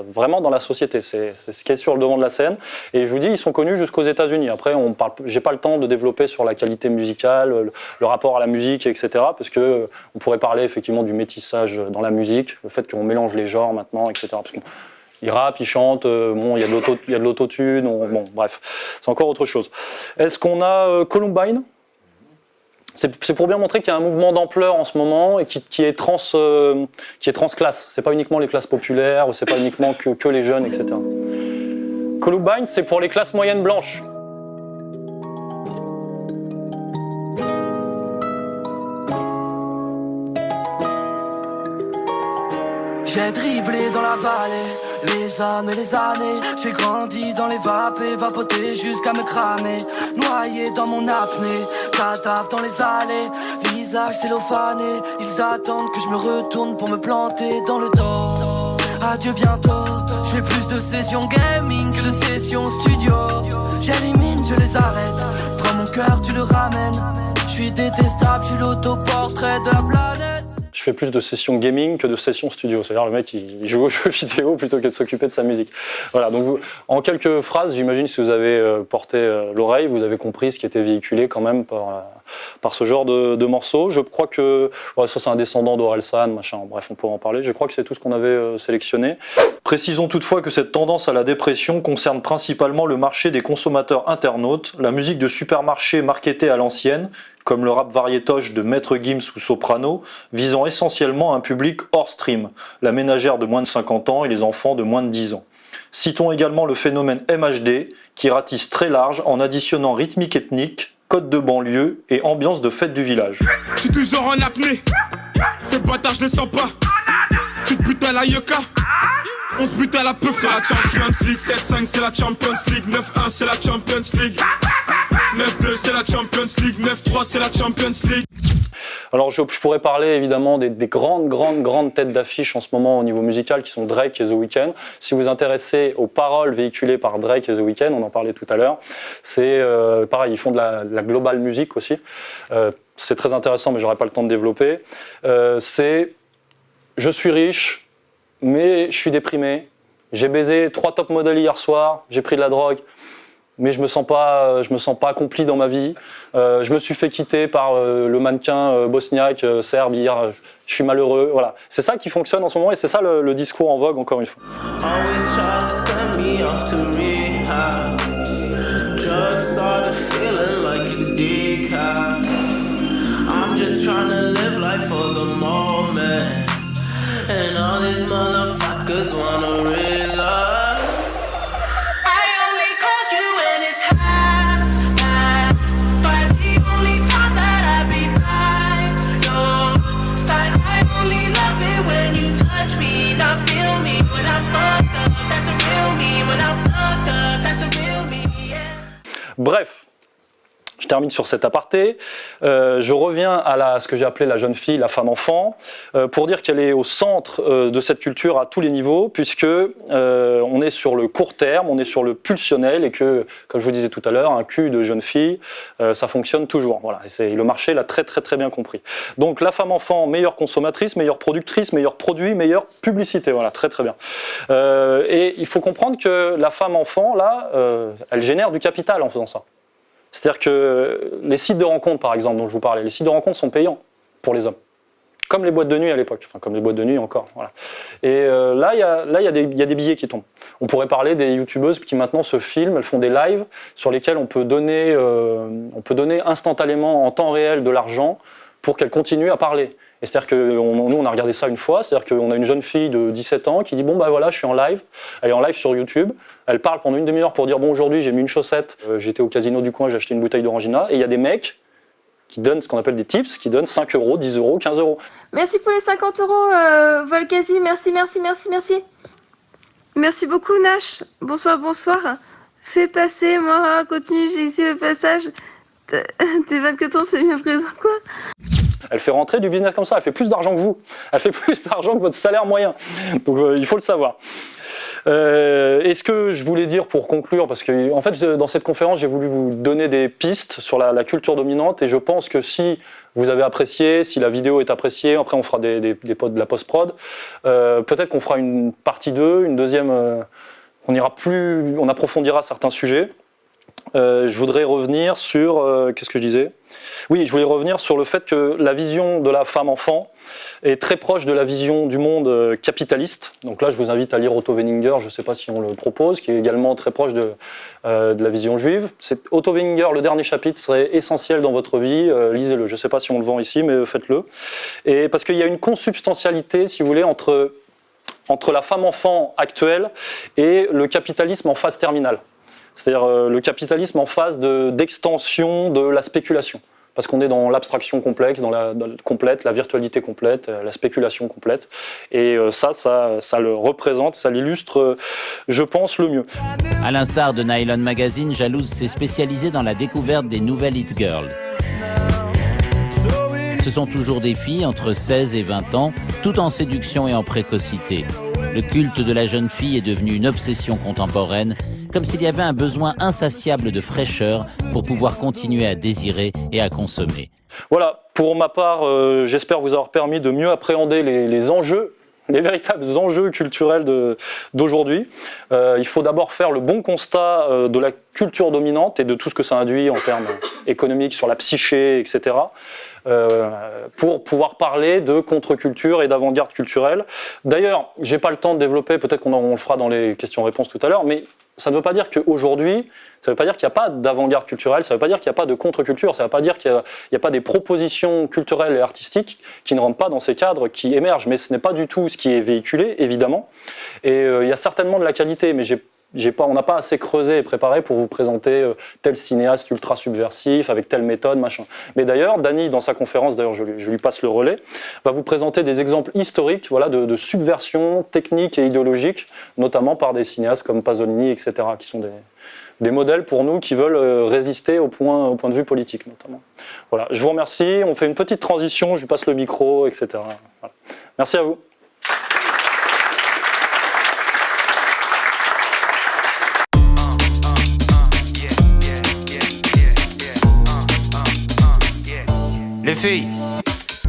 vraiment dans la société, c'est ce qui est sur le devant de la scène, et je vous dis, ils sont connus jusqu'aux États-Unis. Après, j'ai pas le temps de développer sur la qualité musicale, le rapport à la musique, etc., parce que on pourrait parler effectivement du métissage dans la musique, le fait qu'on mélange les genres maintenant, etc., parce qu'on il rappe, il chante, bon, il y a de l'autotune, bon, bref, c'est encore autre chose. Est-ce qu'on a Columbine ? C'est pour bien montrer qu'il y a un mouvement d'ampleur en ce moment et qui est transclasse. C'est pas uniquement les classes populaires, c'est pas uniquement que les jeunes, etc. Columbine, c'est pour les classes moyennes blanches. J'ai dribblé dans la vallée, les âmes et les années. J'ai grandi dans les vapes et vapoté jusqu'à me cramer. Noyé dans mon apnée, cadavre dans les allées. Visage cellophané, ils attendent que je me retourne pour me planter dans le dos. Adieu bientôt, je fais plus de sessions gaming que de sessions studio. J'élimine, je les arrête, prends mon cœur, tu le ramènes. Je suis détestable, je suis l'autoportrait de la planète. Je fais plus de sessions gaming que de sessions studio. C'est-à-dire le mec, il joue aux jeux vidéo plutôt que de s'occuper de sa musique. Voilà, donc en quelques phrases, j'imagine si vous avez porté l'oreille, vous avez compris ce qui était véhiculé quand même par ce genre de morceaux. Je crois que ça c'est un descendant d'Orelsan, machin, bref, on pourra en parler. Je crois que c'est tout ce qu'on avait sélectionné. Précisons toutefois que cette tendance à la dépression concerne principalement le marché des consommateurs internautes, la musique de supermarché marketée à l'ancienne, comme le rap variétoche de Maître Gims ou Soprano, visant essentiellement un public hors stream, la ménagère de moins de 50 ans et les enfants de moins de 10 ans. Citons également le phénomène MHD, qui ratisse très large en additionnant rythmique ethnique, code de banlieue et ambiance de fête du village. Je suis toujours en apnée, ces bâtards je les sens pas. Tu te butes à la Yoka, on se bute à la peau. C'est la Champions League, 7-5 c'est la Champions League, 9-1 c'est la Champions League, 9-2 c'est la Champions League, 9-3 c'est la Champions League. Alors je pourrais parler évidemment des grandes têtes d'affiche en ce moment au niveau musical qui sont Drake et The Weeknd. Si vous vous intéressez aux paroles véhiculées par Drake et The Weeknd, on en parlait tout à l'heure, c'est pareil, ils font de la global music aussi. c'est très intéressant, mais j'aurai pas le temps de développer. C'est je suis riche, mais je suis déprimé. J'ai baisé 3 top modèles hier soir, j'ai pris de la drogue, mais je me sens pas accompli dans ma vie. Je me suis fait quitter par le mannequin bosniaque, serbe hier. Je suis malheureux. Voilà, c'est ça qui fonctionne en ce moment et c'est ça le discours en vogue encore une fois. Bref, je termine sur cet aparté. Je reviens à ce que j'ai appelé la jeune fille, la femme enfant, pour dire qu'elle est au centre de cette culture à tous les niveaux, puisque on est sur le court terme, on est sur le pulsionnel, et que, comme je vous disais tout à l'heure, un cul de jeune fille, ça fonctionne toujours. Voilà, et le marché l'a très très très bien compris. Donc la femme enfant, meilleure consommatrice, meilleure productrice, meilleur produit, meilleure publicité. Voilà, très très bien. Et il faut comprendre que la femme enfant, là, elle génère du capital en faisant ça. C'est-à-dire que les sites de rencontres, par exemple, dont je vous parlais, les sites de rencontres sont payants pour les hommes. Comme les boîtes de nuit à l'époque, enfin comme les boîtes de nuit encore. Voilà. Et là, il y a des billets qui tombent. On pourrait parler des youtubeuses qui maintenant se filment, elles font des lives sur lesquels on peut donner instantanément, en temps réel, de l'argent pour qu'elles continuent à parler. Et c'est-à-dire que nous, on a regardé ça une fois, c'est-à-dire qu'on a une jeune fille de 17 ans qui dit « Bon, bah voilà, je suis en live ». Elle est en live sur YouTube, elle parle pendant une demi-heure pour dire « Bon, aujourd'hui, j'ai mis une chaussette, j'étais au casino du coin, j'ai acheté une bouteille d'Orangina ». Et il y a des mecs qui donnent ce qu'on appelle des tips, qui donnent 5 €, 10 €, 15 €. Merci pour les 50 €, Volkazi. Merci. Merci beaucoup, Nash. Bonsoir. Fais passer, moi, continue, j'ai ici le passage. T'es 24 ans, c'est bien présent, quoi. Elle fait rentrer du business comme ça, elle fait plus d'argent que vous. Elle fait plus d'argent que votre salaire moyen. Donc il faut le savoir. Et ce que je voulais dire pour conclure, parce que en fait dans cette conférence j'ai voulu vous donner des pistes sur la culture dominante, et je pense que si vous avez apprécié, si la vidéo est appréciée, après on fera de la post-prod, peut-être qu'on fera une partie 2, une deuxième, on approfondira certains sujets. Je voudrais revenir sur... qu'est-ce que je disais ? Oui, je voulais revenir sur le fait que la vision de la femme enfant est très proche de la vision du monde capitaliste. Donc là, je vous invite à lire Otto Weininger, je ne sais pas si on le propose, qui est également très proche de la vision juive. Otto Weininger, le dernier chapitre serait essentiel dans votre vie, lisez-le. Je ne sais pas si on le vend ici, mais faites-le. Et parce qu'il y a une consubstantialité, si vous voulez, entre la femme enfant actuelle et le capitalisme en phase terminale. C'est-à-dire le capitalisme en phase d'extension de la spéculation. Parce qu'on est dans l'abstraction complexe, dans la virtualité complète, la spéculation complète. Et ça le représente, ça l'illustre, je pense, le mieux. À l'instar de Nylon Magazine, Jalouse s'est spécialisée dans la découverte des nouvelles hit girls. Ce sont toujours des filles entre 16 et 20 ans, tout en séduction et en précocité. Le culte de la jeune fille est devenu une obsession contemporaine, comme s'il y avait un besoin insatiable de fraîcheur pour pouvoir continuer à désirer et à consommer. Voilà, pour ma part, j'espère vous avoir permis de mieux appréhender les enjeux, les véritables enjeux culturels d'aujourd'hui. Il faut d'abord faire le bon constat de la culture dominante et de tout ce que ça induit en termes économiques, sur la psyché, etc., pour pouvoir parler de contre-culture et d'avant-garde culturelle. D'ailleurs, j'ai pas le temps de développer, peut-être qu'on le fera dans les questions-réponses tout à l'heure, mais ça ne veut pas dire qu'aujourd'hui, ça ne veut pas dire qu'il n'y a pas d'avant-garde culturelle, ça ne veut pas dire qu'il n'y a pas de contre-culture, ça ne veut pas dire qu'il n'y a pas des propositions culturelles et artistiques qui ne rentrent pas dans ces cadres, qui émergent, mais ce n'est pas du tout ce qui est véhiculé, évidemment. Et il y a certainement de la qualité, mais on n'a pas assez creusé et préparé pour vous présenter tel cinéaste ultra subversif, avec telle méthode, machin. Mais d'ailleurs, Dany, dans sa conférence, d'ailleurs je lui passe le relais, va vous présenter des exemples historiques, voilà, de subversion technique et idéologique, notamment par des cinéastes comme Pasolini, etc., qui sont des modèles pour nous qui veulent résister au point de vue politique, notamment. Voilà, je vous remercie, on fait une petite transition, je lui passe le micro, etc. Voilà. Merci à vous. Les les filles.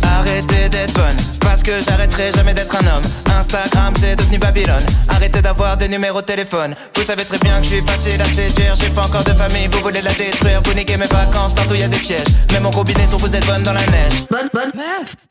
Arrêtez d'être bonne, parce que j'arrêterai jamais d'être un homme. Instagram c'est devenu Babylone. Arrêtez d'avoir des numéros de téléphone. Vous savez très bien que je suis facile à séduire. J'ai pas encore de famille, vous voulez la détruire. Vous niquez mes vacances, partout y a des pièges. Même en combinaison vous êtes bonne dans la neige. Meuf,